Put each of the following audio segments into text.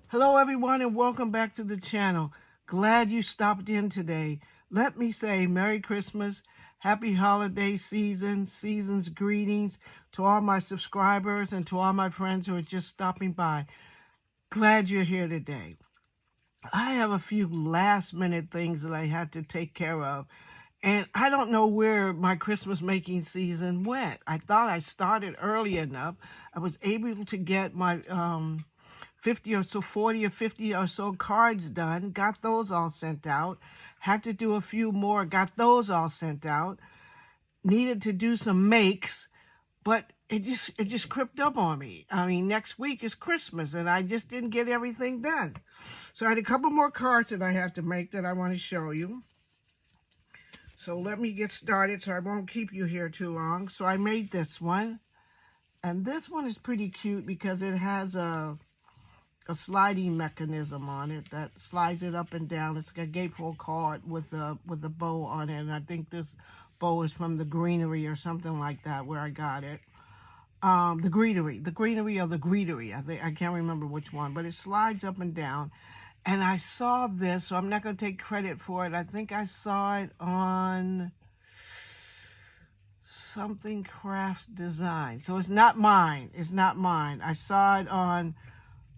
Hello everyone and welcome back to the channel. Glad you stopped in today. Let me say Merry Christmas, Happy Holiday Season's greetings to all my subscribers and to all my friends who are just stopping by. Glad you're here today. I have a few last minute things that I had to take care of. And I don't know where my Christmas making season went. I thought I started early enough. I was able to get my 50 or so, 40 or 50 or so cards done, got those all sent out. Had to do a few more, got those all sent out. Needed to do some makes, but it just crept up on me. I mean, next week is Christmas and I just didn't get everything done. So I had a couple more cards that I had to make that I want to show you. So let me get started so I won't keep you here too long. So I made this one. And this one is pretty cute because it has a sliding mechanism on it that slides it up and down. It's a gatefold card with a bow on it. And I think this bow is from the greenery or something like that where I got it. The greenery or the greetery. I can't remember which one, but it slides up and down. And I saw this, so I'm not going to take credit for it. I think I saw it on something crafts design. So it's not mine. It's not mine. I saw it on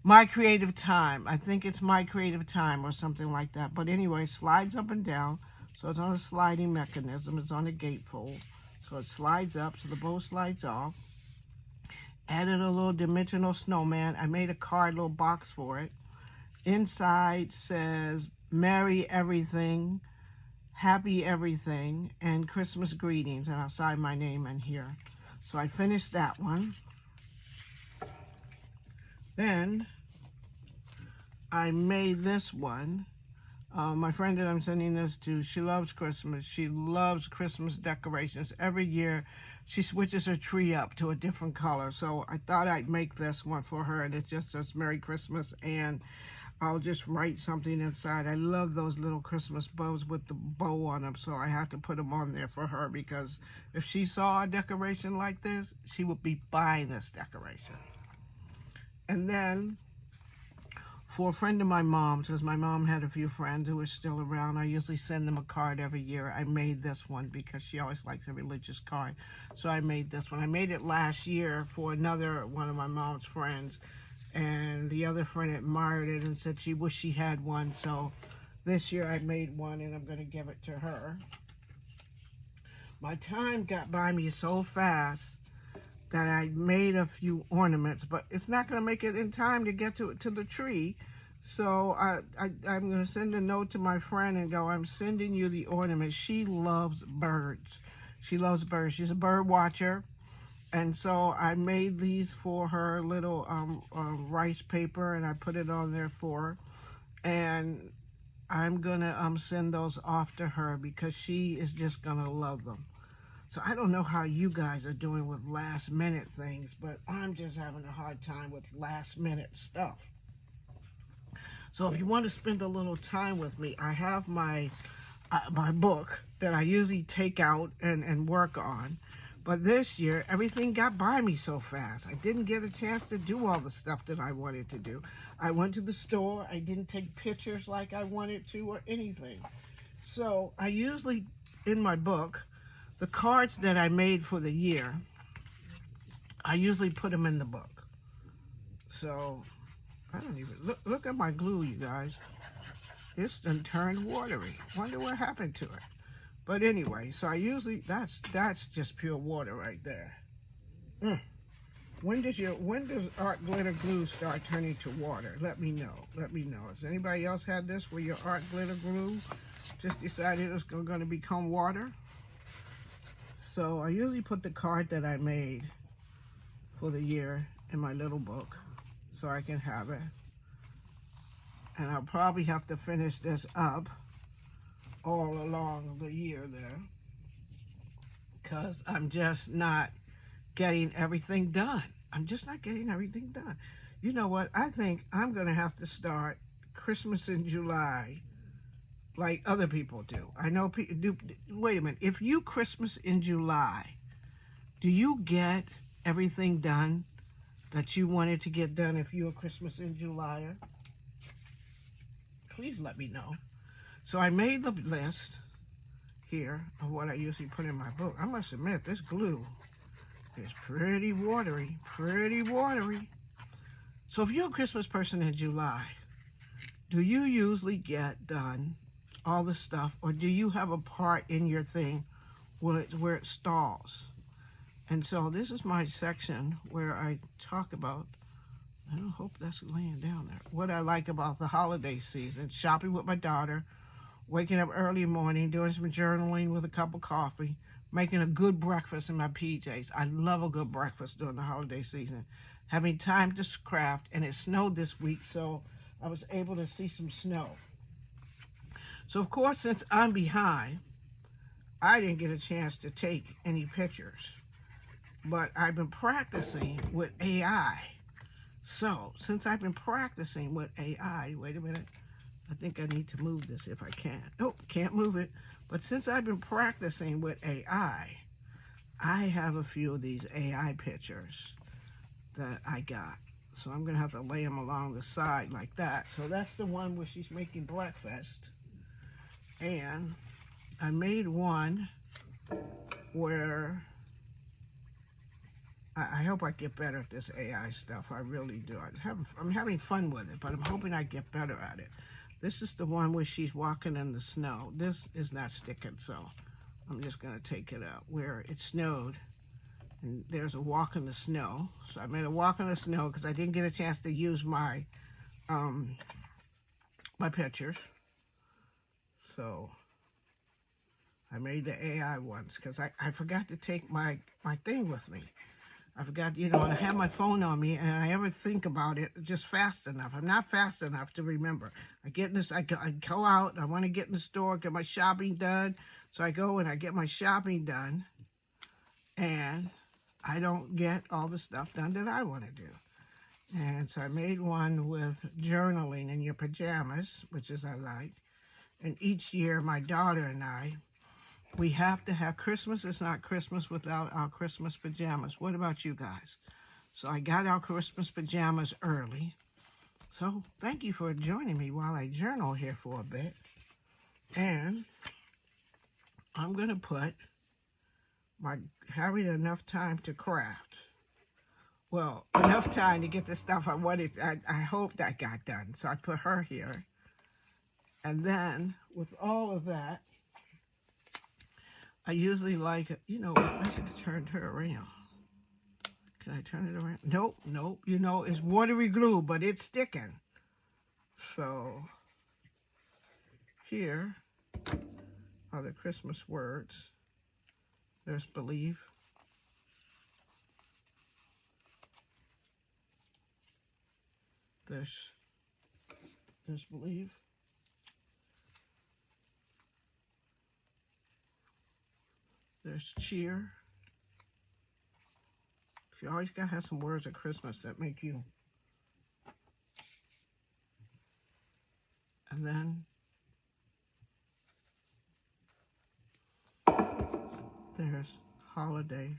My Creative Time. I think it's My Creative Time or something like that. But anyway, it slides up and down. So it's on a sliding mechanism. It's on a gatefold. So it slides up, so the bow slides off. Added a little dimensional snowman. I made a card, little box for it. Inside says Merry Everything, Happy Everything, and Christmas Greetings. And I'll sign my name in here. So I finished that one. Then I made this one. My friend that I'm sending this to, she loves Christmas. She loves Christmas decorations. Every year she switches her tree up to a different color. So I thought I'd make this one for her. And it just says Merry Christmas. And I'll just write something inside. I love those little Christmas bows with the bow on them. So I had to put them on there for her because if she saw a decoration like this, she would be buying this decoration. And then for a friend of my mom's, because my mom had a few friends who are still around, I usually send them a card every year. I made this one because she always likes a religious card. So I made this one. I made it last year for another one of my mom's friends. And the other friend admired it and said she wished she had one. So this year I made one and I'm going to give it to her. My time got by me so fast that I made a few ornaments, but it's not going to make it in time to get to the tree. So I'm going to send a note to my friend and go, I'm sending you the ornament. She loves birds. She loves birds. She's a bird watcher. And so I made these for her, little rice paper, and I put it on there for her. And I'm going to send those off to her because she is just going to love them. So I don't know how you guys are doing with last minute things, but I'm just having a hard time with last minute stuff. So if you want to spend a little time with me, I have my book that I usually take out and work on. But this year, everything got by me so fast. I didn't get a chance to do all the stuff that I wanted to do. I went to the store. I didn't take pictures like I wanted to or anything. So I usually, in my book, the cards that I made for the year, I usually put them in the book. So, I don't even, look at my glue, you guys. It's done turned watery. Wonder what happened to it. But anyway, so I usually, that's just pure water right there. When does art glitter glue start turning to water? Let me know. Let me know. Has anybody else had this where your art glitter glue just decided it's going to become water? So I usually put the card that I made for the year in my little book so I can have it. And I'll probably have to finish this up all along the year there because I'm just not getting everything done. I'm just not getting everything done. You know what? I think I'm going to have to start Christmas in July like other people do. I know people do. Wait a minute. If you Christmas in July, do you get everything done that you wanted to get done if you're a Christmas in July? please let me know. So I made the list here of what I usually put in my book. I must admit, this glue is pretty watery, pretty watery. So if you're a Christmas person in July, do you usually get done all the stuff, or do you have a part in your thing where it stalls? And so this is my section where I talk about, I don't hope that's laying down there, what I like about the holiday season: shopping with my daughter, waking up early morning, doing some journaling with a cup of coffee, making a good breakfast in my PJs. I love a good breakfast during the holiday season. Having time to craft, and it snowed this week, so I was able to see some snow. So of course, since I'm behind, I didn't get a chance to take any pictures, but I've been practicing with AI. So since I've been practicing with AI, wait a minute, I think I need to move this if I can. Oh, can't move it. But since I've been practicing with AI, I have a few of these AI pictures that I got. So I'm gonna have to lay them along the side like that. So that's the one where she's making breakfast. And I made one where I hope I get better at this AI stuff. I really do. I'm having fun with it, but I'm hoping I get better at it. This is the one where she's walking in the snow. This is not sticking, so I'm just gonna take it out where it snowed. And there's a walk in the snow. So I made a walk in the snow because I didn't get a chance to use my my pictures. So I made the AI ones because I forgot to take my thing with me. I forgot, I have my phone on me, and I ever think about it just fast enough. I'm not fast enough to remember. I go out, I want to get in the store, get my shopping done. So I go and I get my shopping done, and I don't get all the stuff done that I want to do. And so I made one with journaling in your pajamas, which is I like. And each year, my daughter and I, we have to have Christmas. It's not Christmas without our Christmas pajamas. What about you guys? So I got our Christmas pajamas early. So thank you for joining me while I journal here for a bit. And I'm going to put having enough time to craft. Well, enough time to get the stuff I wanted. I hope that got done. So I put her here. And then with all of that, I usually like, I should have turned her around. Can I turn it around? Nope. It's watery glue, but it's sticking. So here are the Christmas words. There's believe. There's believe. There's cheer. You always gotta have some words at Christmas that make you. And then there's holiday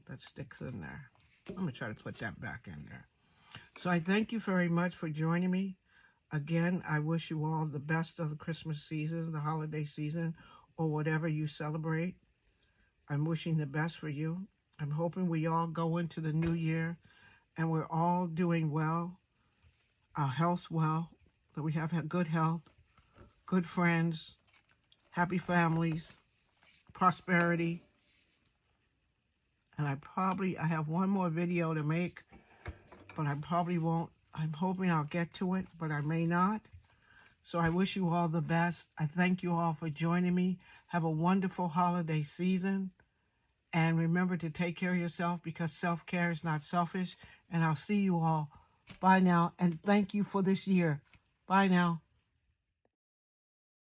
that sticks in there. I'm gonna try to put that back in there. So I thank you very much for joining me. Again, I wish you all the best of the Christmas season, the holiday season, or whatever you celebrate. I'm wishing the best for you. I'm hoping we all go into the new year and we're all doing well, our health's well, that we have good health, good friends, happy families, prosperity. And I have one more video to make, but I probably won't. I'm hoping I'll get to it, but I may not. So I wish you all the best. I thank you all for joining me. Have a wonderful holiday season. And remember to take care of yourself, because self-care is not selfish. And I'll see you all. Bye now. And thank you for this year. Bye now.